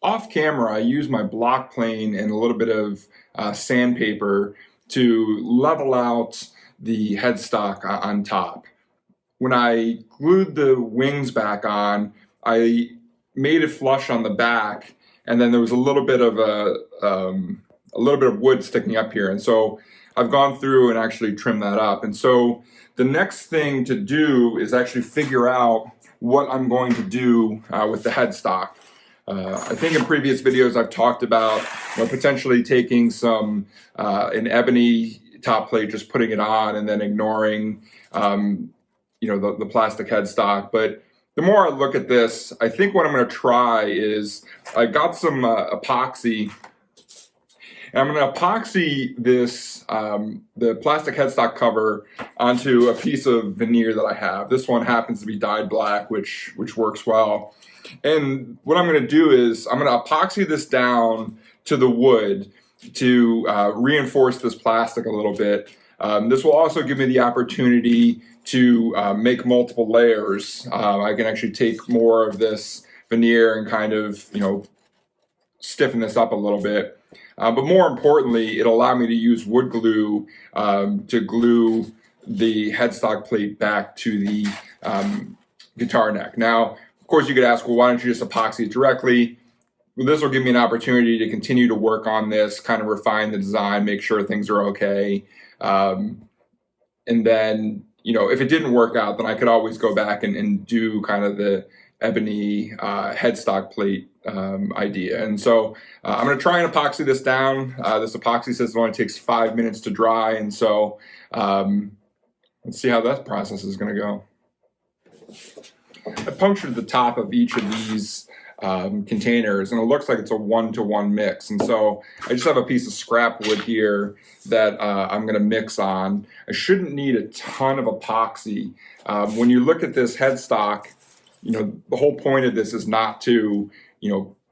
off camera, I use my block plane and a little bit of sandpaper to level out the headstock on top. When I glued the wings back on, I made it flush on the back, and then there was a little bit of wood sticking up here, and so I've gone through and actually trimmed that up. And so the next thing to do is actually figure out what I'm going to do with the headstock. I think in previous videos I've talked about potentially taking some an ebony top plate, just putting it on and then ignoring the plastic headstock. But the more I look at this, I think what I'm going to try is I got some epoxy, and I'm going to epoxy this the plastic headstock cover onto a piece of veneer that I have. This one happens to be dyed black, which works well. And what I'm going to do is I'm going to epoxy this down to the wood to reinforce this plastic a little bit. This will also give me the opportunity to make multiple layers. I can actually take more of this veneer and kind of, stiffen this up a little bit. But more importantly, it'll allow me to use wood glue to glue the headstock plate back to the guitar neck. Now, of course, you could ask, well, why don't you just epoxy it directly? Well, this will give me an opportunity to continue to work on this, kind of refine the design, make sure things are okay. And then, if it didn't work out, then I could always go back and do kind of the ebony headstock plate idea. And so I'm going to try and epoxy this down. This epoxy says it only takes 5 minutes to dry. And so let's see how that process is going to go. I punctured the top of each of these containers, and it looks like it's a 1-to-1 mix. And so I just have a piece of scrap wood here that I'm going to mix on. I shouldn't need a ton of epoxy. When you look at this headstock, the whole point of this is not to,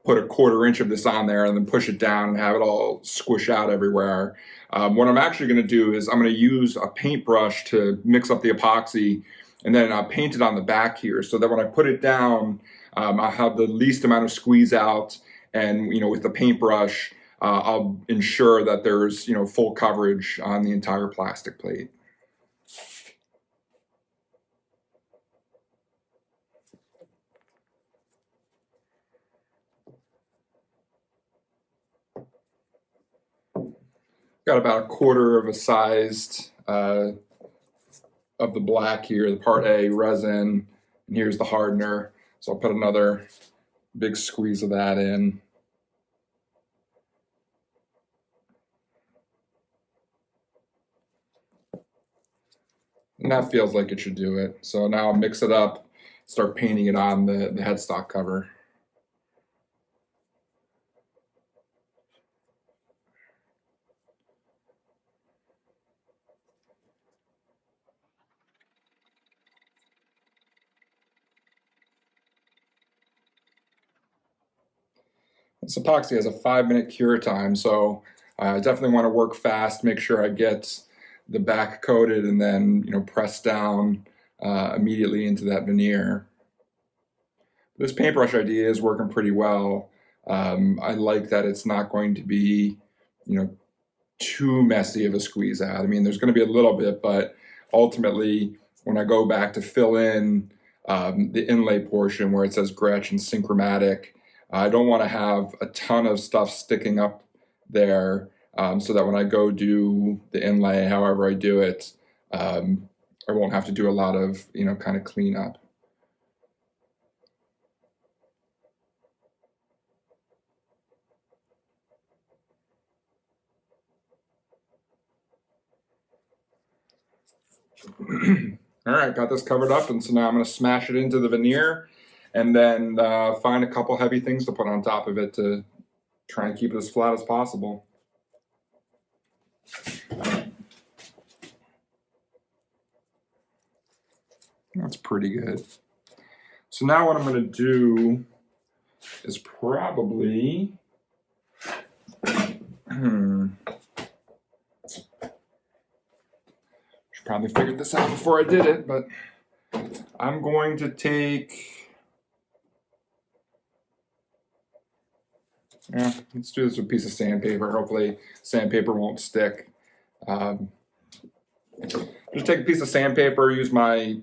put a 1/4 inch of this on there and then push it down and have it all squish out everywhere. What I'm actually going to do is I'm going to use a paintbrush to mix up the epoxy, and then I'll paint it on the back here so that when I put it down, I'll have the least amount of squeeze out, and with the paintbrush, I'll ensure that there's full coverage on the entire plastic plate. Got about 1/4 of a sized of the black here, the part A resin, and here's the hardener. So I'll put another big squeeze of that in. And that feels like it should do it. So now I'll mix it up, start painting it on the headstock cover. This epoxy has a 5-minute cure time, so I definitely want to work fast, make sure I get the back coated, and then press down immediately into that veneer. This paintbrush idea is working pretty well. I like that it's not going to be too messy of a squeeze out. I mean, there's going to be a little bit, but ultimately when I go back to fill in the inlay portion where it says Gretsch Synchromatic, I don't want to have a ton of stuff sticking up there, so that when I go do the inlay, however I do it, I won't have to do a lot of, kind of cleanup. All right, got this covered up, and so now I'm going to smash it into the veneer, and then find a couple heavy things to put on top of it to try and keep it as flat as possible. That's pretty good. So now what I'm going to do is probably should probably figured this out before I did it, but I'm going to take Yeah, let's do this with a piece of sandpaper. Hopefully sandpaper won't stick. Just take a piece of sandpaper, use my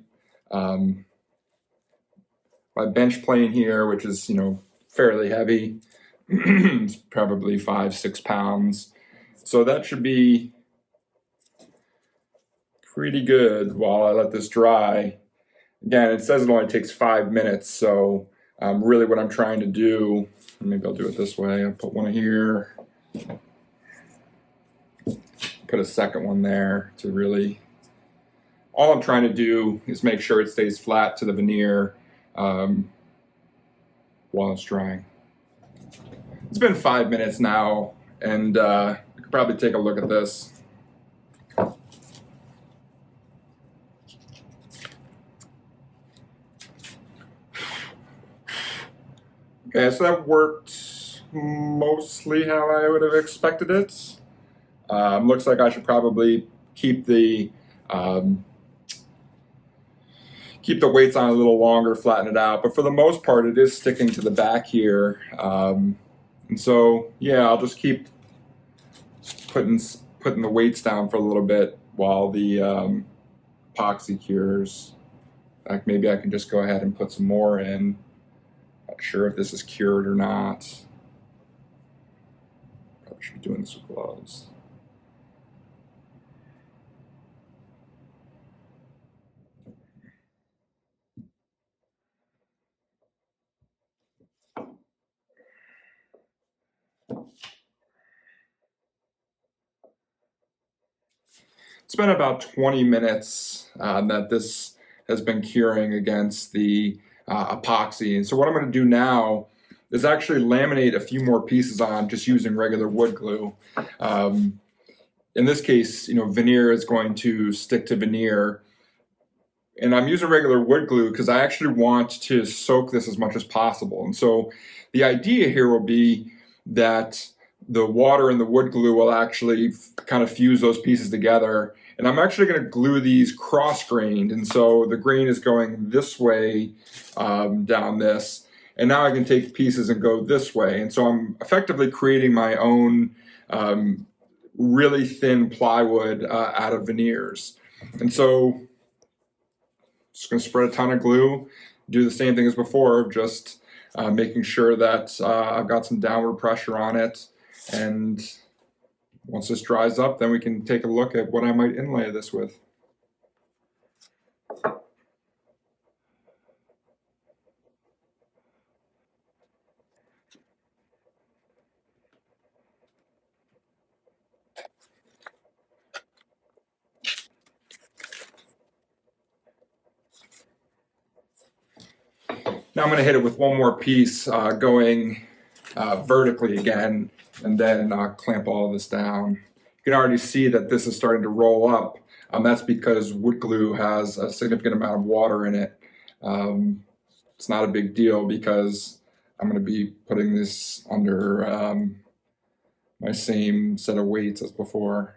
my bench plane here, which is, you know, fairly heavy. It's probably 5-6 pounds. So that should be pretty good while I let this dry. Again, it says it only takes 5 minutes, so really what I'm trying to do, maybe I'll do it this way. I'll put one here, put a second one there to really, all I'm trying to do is make sure it stays flat to the veneer while it's drying. It's been 5 minutes now, and I could probably take a look at this. Okay, so that worked mostly how I would have expected it. Looks like I should probably keep the weights on a little longer, flatten it out. But for the most part, it is sticking to the back here. And so, yeah, I'll just keep putting the weights down for a little bit while the epoxy cures. In fact, maybe I can just go ahead and put some more in. Not sure if this is cured or not. Probably should be doing this with gloves. It's been about 20 minutes that this has been curing against the epoxy. And so what I'm going to do now is actually laminate a few more pieces on just using regular wood glue. In this case, you know, veneer is going to stick to veneer. And I'm using regular wood glue because I actually want to soak this as much as possible. And so the idea here will be that the water and the wood glue will actually kind of fuse those pieces together. And I'm actually going to glue these cross-grained. And so the grain is going this way down this. And now I can take pieces and go this way. And so I'm effectively creating my own really thin plywood out of veneers. And so just going to spread a ton of glue, do the same thing as before, just making sure that I've got some downward pressure on it. And once this dries up, then we can take a look at what I might inlay this with. Now I'm going to hit it with one more piece going vertically again, and then clamp all of this down. You can already see that this is starting to roll up. That's because wood glue has a significant amount of water in it. It's not a big deal because I'm going to be putting this under my same set of weights as before.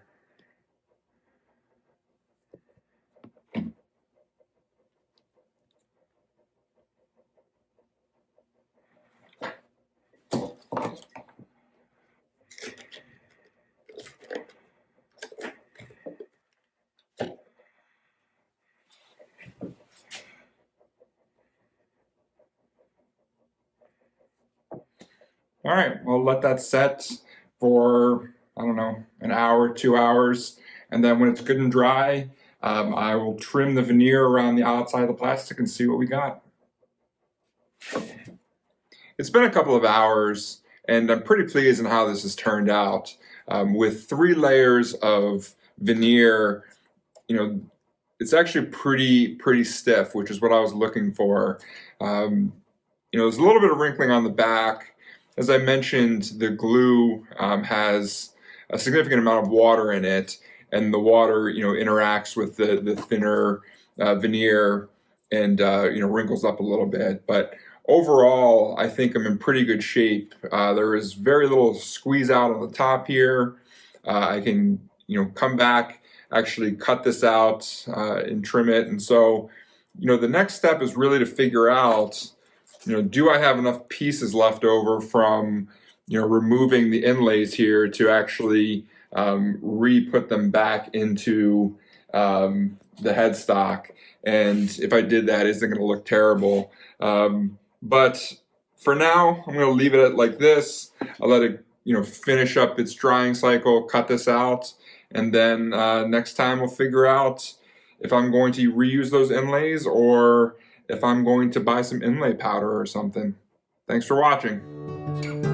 All right, well, let that set for, I don't know, an hour, 2 hours. And then when it's good and dry, I will trim the veneer around the outside of the plastic and see what we got. It's been a couple of hours, and I'm pretty pleased in how this has turned out. With 3 layers of veneer, you know, it's actually pretty stiff, which is what I was looking for. You know, there's a little bit of wrinkling on the back. As I mentioned, the glue has a significant amount of water in it, and the water, you know, interacts with the thinner veneer and you know, wrinkles up a little bit. But overall, I think I'm in pretty good shape. There is very little squeeze out on the top here. I can, you know, come back, actually cut this out and trim it. And so, you know, the next step is really to figure out, you know, do I have enough pieces left over from removing the inlays here to actually re-put them back into the headstock. And if I did that, isn't going to look terrible. But for now, I'm going to leave it like this. I'll let it finish up its drying cycle, cut this out, and then next time we'll figure out if I'm going to reuse those inlays or if I'm going to buy some inlay powder or something. Thanks for watching.